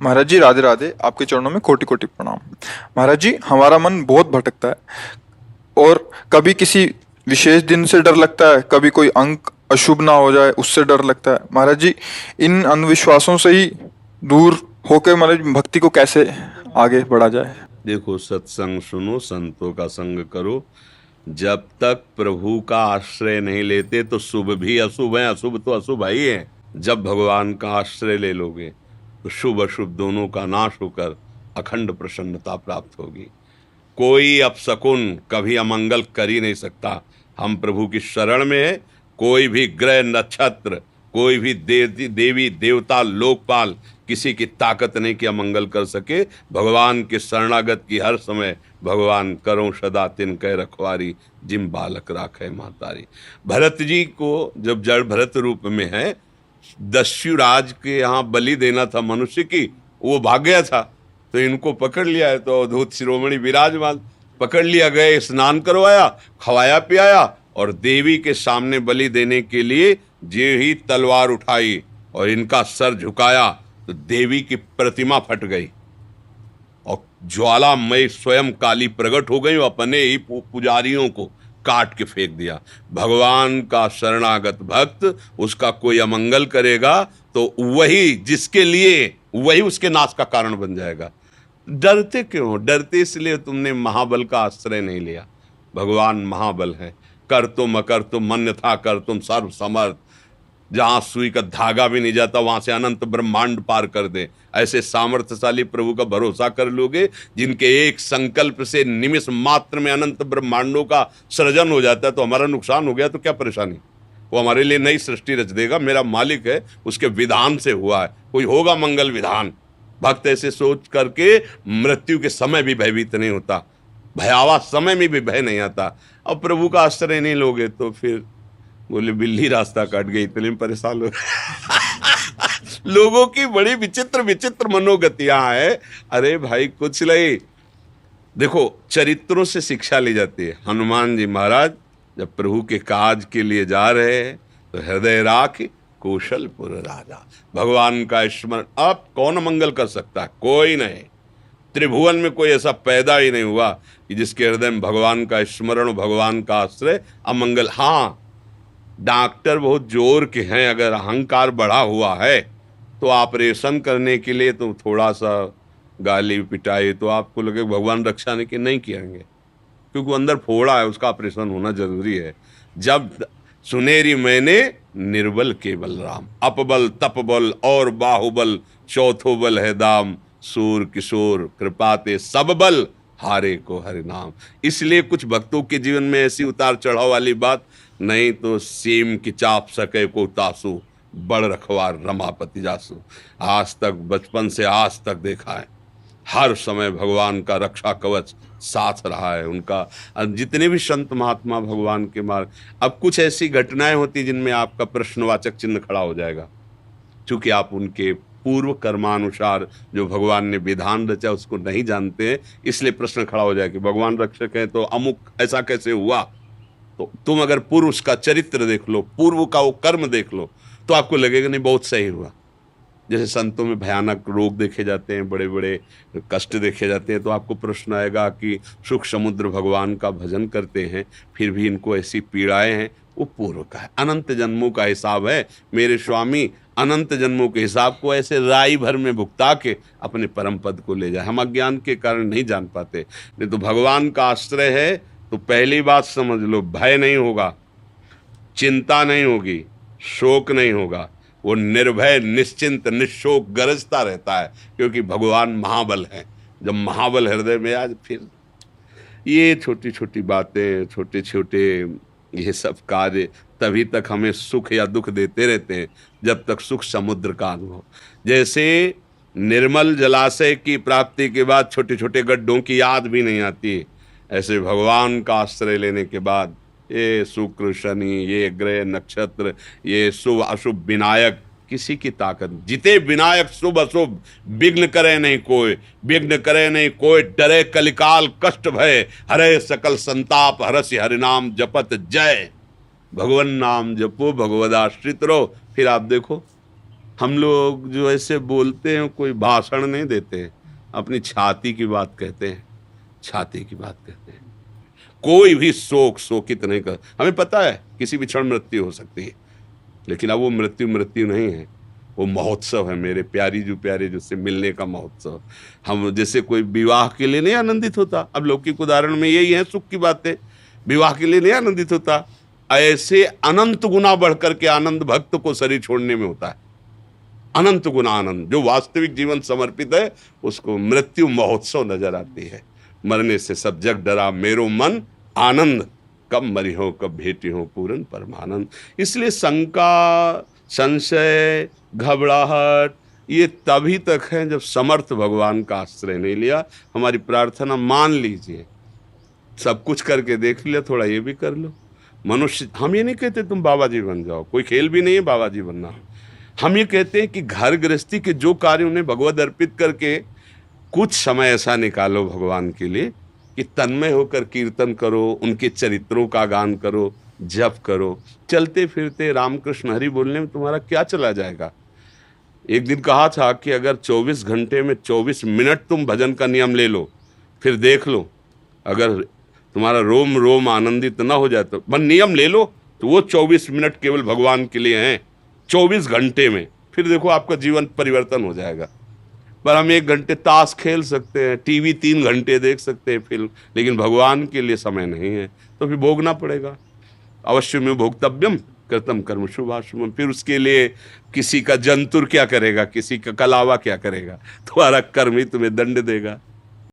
महाराज जी राधे राधे, आपके चरणों में कोटि कोटि प्रणाम। महाराज जी, हमारा मन बहुत भटकता है और कभी किसी विशेष दिन से डर लगता है, कभी कोई अंक अशुभ ना हो जाए उससे डर लगता है। महाराज जी, इन अंधविश्वासों से ही दूर होकर महाराज भक्ति को कैसे आगे बढ़ा जाए। देखो, सत्संग सुनो, संतों का संग करो। जब तक प्रभु का आश्रय नहीं लेते तो शुभ भी अशुभ है, अशुभ तो अशुभ ही है। जब भगवान का आश्रय ले लोगे तो शुभ अशुभ दोनों का नाश होकर अखंड प्रसन्नता प्राप्त होगी। कोई अपशकुन कभी अमंगल कर ही नहीं सकता। हम प्रभु की शरण में है। कोई भी ग्रह नक्षत्र, कोई भी देवी देवता लोकपाल किसी की ताकत नहीं कि अमंगल कर सके। भगवान के शरणागत की हर समय भगवान करो सदा तिन कह रखवारी, जिम बालक राखे मातारी। भरत जी को जब जड़ भरत रूप में है, दस्युराज के यहाँ बलि देना था मनुष्य की, वो भाग गया था तो इनको पकड़ लिया है। तो अवधूत शिरोमणि विराजमान पकड़ लिया, गए, स्नान करवाया, खवाया पियाया और देवी के सामने बलि देने के लिए जे ही तलवार उठाई और इनका सर झुकाया तो देवी की प्रतिमा फट गई और ज्वालामय स्वयं काली प्रकट हो गई और अपने ही पुजारियों को काट के फेंक दिया। भगवान का शरणागत भक्त उसका कोई अमंगल करेगा तो वही जिसके लिए वही उसके नाश का कारण बन जाएगा। डरते क्यों? डरते इसलिए तुमने महाबल का आश्रय नहीं लिया। भगवान महाबल है। कर तुम अकर तुम अन्यथा कर तुम सर्व समर्थ। जहां सुई का धागा भी नहीं जाता वहां से अनंत ब्रह्मांड पार कर दे, ऐसे सामर्थ्यशाली प्रभु का भरोसा कर लोगे जिनके एक संकल्प से निमिष मात्र में अनंत ब्रह्मांडों का सृजन हो जाता है। तो हमारा नुकसान हो गया तो क्या परेशानी? वो हमारे लिए नई सृष्टि रच देगा। मेरा मालिक है, उसके विधान से हुआ है। कोई होगा मंगल विधान। भक्त ऐसे सोच करके मृत्यु के समय भी भयभीत नहीं होता, भयावह समय में भी भय नहीं आता। अब प्रभु का आश्रय नहीं लोगे तो फिर बोले बिल्ली रास्ता काट गई, इतने में परेशान हो लोगों की बड़ी विचित्र विचित्र मनोगतियां हैं। अरे भाई कुछ नहीं। देखो, चरित्रों से शिक्षा ली जाती है। हनुमान जी महाराज जब प्रभु के काज के लिए जा रहे हैं तो हृदय राख कौशलपुर राजा, भगवान का स्मरण। अब कौन मंगल कर सकता है? कोई नहीं। त्रिभुवन में कोई ऐसा पैदा ही नहीं हुआ कि जिसके हृदय में भगवान का स्मरण, भगवान का आश्रय अमंगल। हाँ, डॉक्टर बहुत जोर के हैं, अगर अहंकार बढ़ा हुआ है तो ऑपरेशन करने के लिए तो थोड़ा सा गाली पिटाई तो आपको लगे भगवान रक्षा नहीं करेंगे, क्योंकि अंदर फोड़ा है, उसका ऑपरेशन होना जरूरी है। जब सुनेरी मैंने निर्बल केवल राम, अपबल तपबल और बाहुबल, चौथो बल है दाम, सूर किशोर कृपाते सब बल, हारे को हरि नाम। इसलिए कुछ भक्तों के जीवन में ऐसी उतार चढ़ाव वाली बात नहीं तो सीम की चाप सके को तासु, बड़ रखवार रमापति जासु। आज तक, बचपन से आज तक देखा है, हर समय भगवान का रक्षा कवच साथ रहा है उनका। जितने भी संत महात्मा भगवान के मार्ग, अब कुछ ऐसी घटनाएं होती जिनमें आपका प्रश्नवाचक चिन्ह खड़ा हो जाएगा, क्योंकि आप उनके पूर्व कर्मानुसार जो भगवान ने विधान रचा उसको नहीं जानते हैं। इसलिए प्रश्न खड़ा हो जाए कि भगवान रक्षक है तो अमुक ऐसा कैसे हुआ। तो तुम अगर पूर्व उसका चरित्र देख लो, पूर्व का वो कर्म देख लो, तो आपको लगेगा नहीं बहुत सही हुआ। जैसे संतों में भयानक रोग देखे जाते हैं, बड़े बड़े कष्ट देखे जाते हैं, तो आपको प्रश्न आएगा कि सुख समुद्र भगवान का भजन करते हैं फिर भी इनको ऐसी पीड़ाएं हैं। वो पूर्व का है, अनंत जन्मों का हिसाब है। मेरे स्वामी अनंत जन्मों के हिसाब को ऐसे राई भर में भुगता के अपने परम पद को ले जाए। हम अज्ञान के कारण नहीं जान पाते। नहीं तो भगवान का आश्रय है तो पहली बात समझ लो, भय नहीं होगा, चिंता नहीं होगी, शोक नहीं होगा। वो निर्भय निश्चिंत निशोक गरजता रहता है, क्योंकि भगवान महाबल है। जब महाबल हृदय में आज, फिर ये छोटी छोटी बातें, छोटे छोटे ये सब कार्य तभी तक हमें सुख या दुख देते रहते हैं जब तक सुख समुद्र का अनुभव। जैसे निर्मल जलाशय की प्राप्ति के बाद छोटे छोटे गड्ढों की याद भी नहीं आती, ऐसे भगवान का आश्रय लेने के बाद ये शुक्र शनि, ये ग्रह नक्षत्र, ये शुभ अशुभ विनायक, किसी की ताकत। जिते विनायक शुभ अशुभ, विघ्न करे नहीं कोई, विघ्न करे नहीं कोई, डरे कलिकाल कष्ट भय, हरे सकल संताप, हरसि हरिनाम जपत जय। भगवन नाम जपो, भगवदाश्रित रहो, फिर आप देखो हम लोग जो ऐसे बोलते हैं, कोई भाषण नहीं देते हैं, अपनी छाती की बात कहते हैं, छाती की बात कहते हैं। कोई भी शोकित नहीं कर, हमें पता है किसी भी क्षण मृत्यु हो सकती है, लेकिन अब वो मृत्यु नहीं है, वो महोत्सव है मेरे प्यारी जो प्यारे जिससे मिलने का महोत्सव। हम जैसे कोई विवाह के लिए नहीं आनंदित होता, अब लौकिक उदाहरण में यही है, सुख की बात है, विवाह के लिए नहीं आनंदित होता, ऐसे अनंत गुना बढ़कर के आनंद भक्त को शरीर छोड़ने में होता है। अनंत गुना आनंद, जो वास्तविक जीवन समर्पित है उसको मृत्यु महोत्सव नजर आती है। मरने से सब जग डरा मेरो मन आनंद, कब मरी हो कब भेटी हो पूर्ण परमानंद। इसलिए शंका, संशय, घबराहट ये तभी तक है जब समर्थ भगवान का आश्रय नहीं लिया। हमारी प्रार्थना मान लीजिए, सब कुछ करके देख लिया, थोड़ा ये भी कर लो। मनुष्य, हम ये नहीं कहते तुम बाबा जी बन जाओ, कोई खेल भी नहीं है बाबा जी बनना। हम ये कहते हैं कि घर गृहस्थी के जो कार्य उन्हें भगवत अर्पित करके कुछ समय ऐसा निकालो भगवान के लिए कि तन्मय होकर कीर्तन करो, उनके चरित्रों का गान करो, जप करो। चलते फिरते रामकृष्ण हरि बोलने में तुम्हारा क्या चला जाएगा। एक दिन कहा था कि अगर 24 घंटे में 24 मिनट तुम भजन का नियम ले लो, फिर देख लो, अगर तुम्हारा रोम रोम आनंदित ना हो जाए तो बस नियम ले लो, तो वो 24 मिनट केवल भगवान के लिए हैं 24 घंटे में, फिर देखो आपका जीवन परिवर्तन हो जाएगा। पर हम 1 घंटे ताश खेल सकते हैं, टीवी 3 घंटे देख सकते हैं फिल्म, लेकिन भगवान के लिए समय नहीं है, तो फिर भोगना पड़ेगा। अवश्य में भोक्तव्यम कृतम कर्म शुभाशुभम। फिर उसके लिए किसी का जंतुर क्या करेगा, किसी का कलावा क्या करेगा, तुम्हारा कर्म ही तुम्हें दंड देगा।